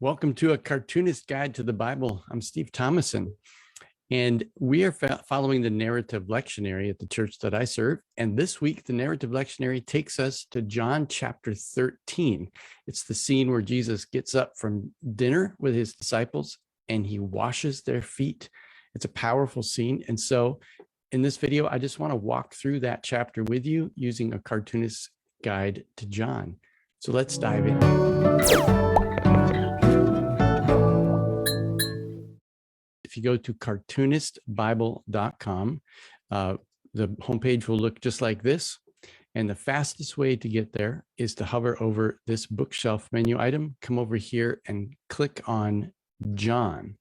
Welcome to A Cartoonist Guide to the Bible. I'm Steve Thomason, and we are following the narrative lectionary at the church that I serve. And this week, the narrative lectionary takes us to John chapter 13. It's the scene where Jesus gets up from dinner with his disciples and he washes their feet. It's a powerful scene. And so in this video, I just want to walk through that chapter with you using A Cartoonist Guide to John. So let's dive in. If you go to cartoonistbible.com, the homepage will look just like this. And the fastest way to get there is to hover over this bookshelf menu item, come over here and click on John.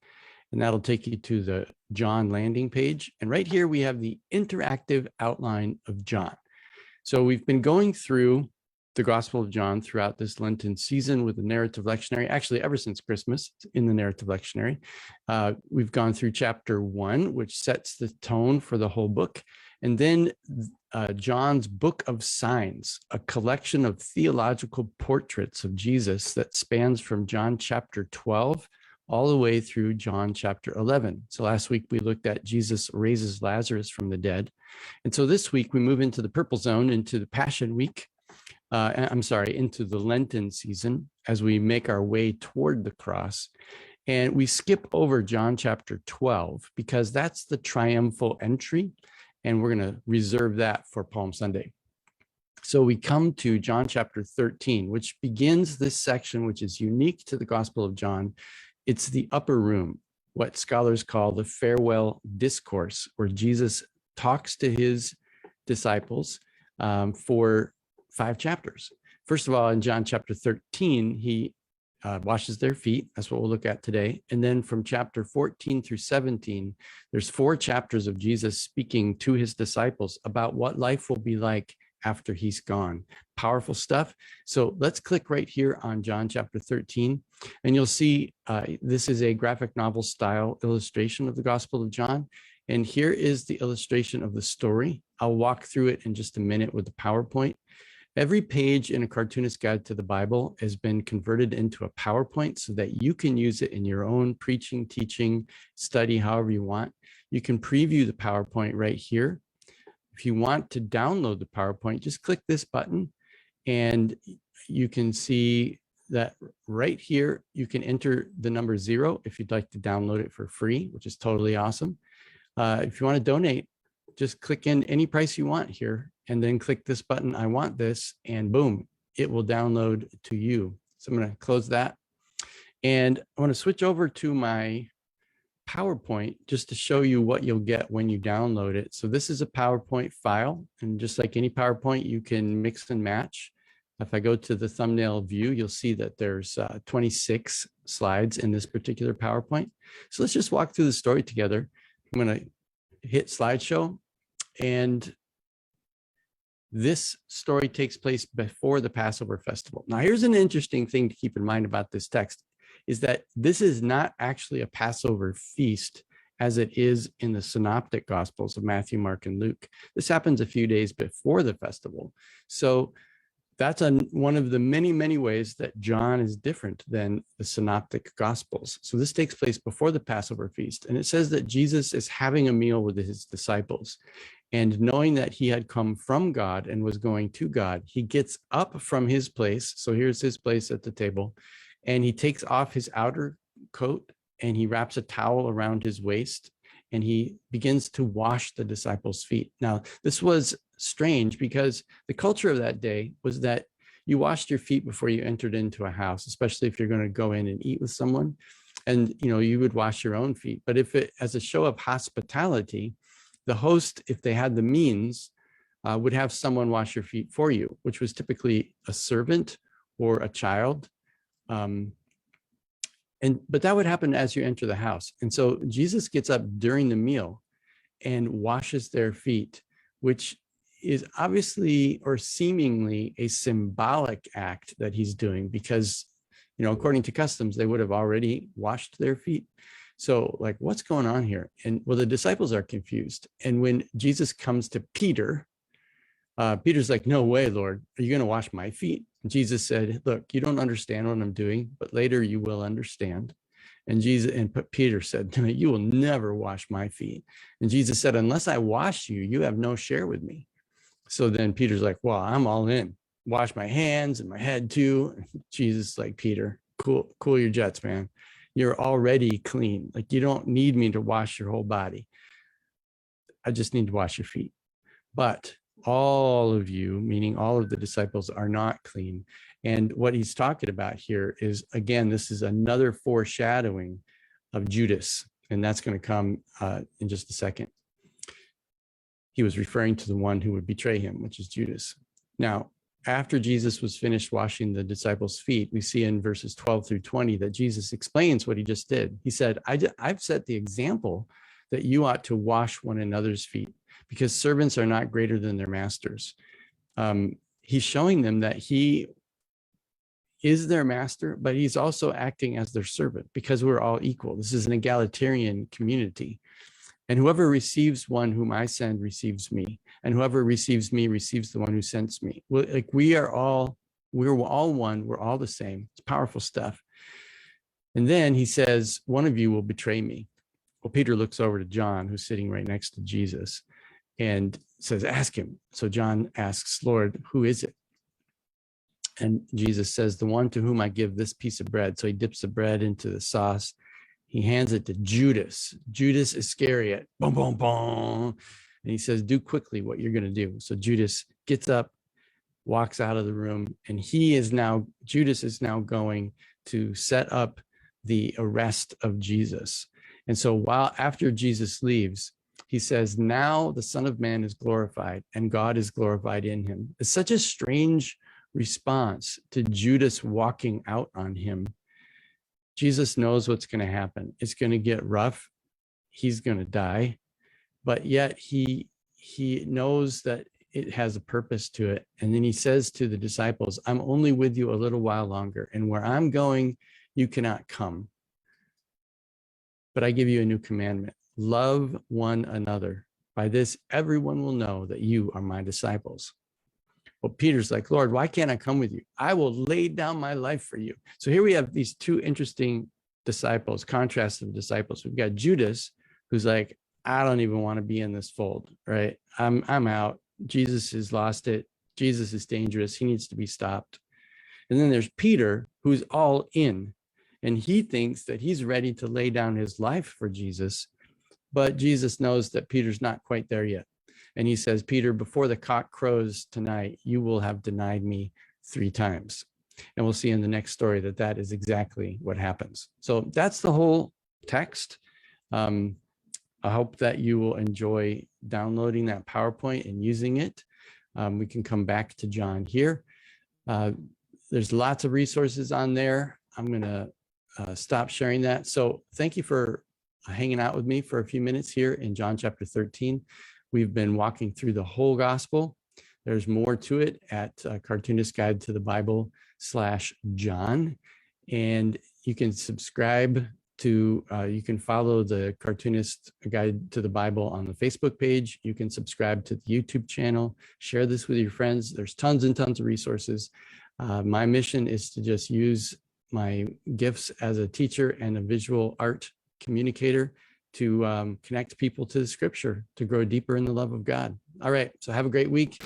And that'll take you to the John landing page. And right here, we have the interactive outline of John. So we've been going through the Gospel of John throughout this Lenten season with the narrative lectionary, actually ever since Christmas in the narrative lectionary. We've gone through chapter 1, which sets the tone for the whole book. And then John's Book of Signs, a collection of theological portraits of Jesus that spans from John chapter 12 all the way through John chapter 11. So last week we looked at Jesus raises Lazarus from the dead. And so this week we move into the purple zone, into the Passion Week. Into the Lenten season as we make our way toward the cross. And we skip over John chapter 12 because that's the triumphal entry, and we're going to reserve that for Palm Sunday. So we come to John chapter 13, which begins this section, which is unique to the Gospel of John. It's the upper room, what scholars call the farewell discourse, where Jesus talks to his disciples for 5 chapters. First of all, in John chapter 13, he washes their feet. That's what we'll look at today. And then from chapter 14 through 17, there's 4 chapters of Jesus speaking to his disciples about what life will be like after he's gone. Powerful stuff. So let's click right here on John chapter 13, and you'll see this is a graphic novel style illustration of the Gospel of John. And here is the illustration of the story. I'll walk through it in just a minute with the PowerPoint. Every page in A Cartoonist Guide to the Bible has been converted into a PowerPoint so that you can use it in your own preaching, teaching, study, however you want. You can preview the PowerPoint right here. If you want to download the PowerPoint, just click this button and you can see that right here, you can enter the number 0 if you'd like to download it for free, which is totally awesome. If you want to donate, just click in any price you want here and then click this button, I want this, and boom, it will download to you. So I'm going to close that. And I want to switch over to my PowerPoint just to show you what you'll get when you download it. So this is a PowerPoint file, and just like any PowerPoint, you can mix and match. If I go to the thumbnail view, you'll see that there's 26 slides in this particular PowerPoint. So let's just walk through the story together. I'm going to hit slideshow, and this story takes place before the Passover festival. Now, here's an interesting thing to keep in mind about this text, is that this is not actually a Passover feast as it is in the synoptic gospels of Matthew, Mark, and Luke. This happens a few days before the festival. So that's one of the many, many ways that John is different than the synoptic gospels. So this takes place before the Passover feast. And it says that Jesus is having a meal with his disciples. And knowing that he had come from God and was going to God, he gets up from his place. So here's his place at the table. And he takes off his outer coat and he wraps a towel around his waist and he begins to wash the disciples' feet. Now, this was strange because the culture of that day was that you washed your feet before you entered into a house, especially if you're going to go in and eat with someone. And, you would wash your own feet. But if it, as a show of hospitality, the host, if they had the means, would have someone wash your feet for you, which was typically a servant or a child. But that would happen as you enter the house. And so Jesus gets up during the meal and washes their feet, which is obviously or seemingly a symbolic act that he's doing because, according to customs, they would have already washed their feet. So like, what's going on here? And well, the disciples are confused. And when Jesus comes to Peter, Peter's like, no way, Lord, are you going to wash my feet? Jesus said, look, you don't understand what I'm doing, but later you will understand. And Peter said, you will never wash my feet. And Jesus said, unless I wash you, you have no share with me. So then Peter's like, well, I'm all in. Wash my hands and my head too. Jesus like, Peter, cool your jets, man. You're already clean. Like, you don't need me to wash your whole body. I just need to wash your feet. But all of you, meaning all of the disciples, are not clean. And what he's talking about here is, again, this is another foreshadowing of Judas. And that's going to come in just a second. He was referring to the one who would betray him, which is Judas. Now, after Jesus was finished washing the disciples' feet, we see in verses 12 through 20 that Jesus explains what he just did. He said, I've set the example that you ought to wash one another's feet, because servants are not greater than their masters. He's showing them that he is their master, but he's also acting as their servant, because we're all equal. This is an egalitarian community. And whoever receives one whom I send receives me, and whoever receives me receives the one who sends me. We're all one. We're all the same. It's powerful stuff. And then he says, one of you will betray me. Well, Peter looks over to John, who's sitting right next to Jesus, and says, ask him. So John asks, Lord, who is it? And Jesus says, the one to whom I give this piece of bread. So he dips the bread into the sauce. He hands it to Judas Iscariot. Boom, boom, boom. And he says, do quickly what you're going to do. So Judas gets up, walks out of the room, and Judas is now going to set up the arrest of Jesus. And so after Jesus leaves, he says, now the Son of Man is glorified and God is glorified in him. It's such a strange response to Judas walking out on him. Jesus knows what's going to happen. It's going to get rough. He's going to die, but yet he knows that it has a purpose to it. And then he says to the disciples, I'm only with you a little while longer, and where I'm going, you cannot come. But I give you a new commandment. Love one another. By this, everyone will know that you are my disciples. Well, Peter's like, Lord, why can't I come with you? I will lay down my life for you. So here we have these two interesting disciples, contrasts of disciples. We've got Judas, who's like, I don't even want to be in this fold, right? I'm out. Jesus has lost it. Jesus is dangerous. He needs to be stopped. And then there's Peter, who's all in, and he thinks that he's ready to lay down his life for Jesus. But Jesus knows that Peter's not quite there yet. And he says, Peter, before the cock crows tonight, you will have denied me 3 times. And we'll see in the next story that is exactly what happens. So that's the whole text. I hope that you will enjoy downloading that PowerPoint and using it. We can come back to John here. There's lots of resources on there. I'm going to stop sharing that. So thank you for hanging out with me for a few minutes here in John chapter 13. We've been walking through the whole gospel. There's more to it at Cartoonist Guide to the Bible /John. And you can subscribe to, you can follow the Cartoonist Guide to the Bible on the Facebook page. You can subscribe to the YouTube channel, share this with your friends. There's tons and tons of resources. My mission is to just use my gifts as a teacher and a visual art communicator to connect people to the scripture, to grow deeper in the love of God. All right, so have a great week.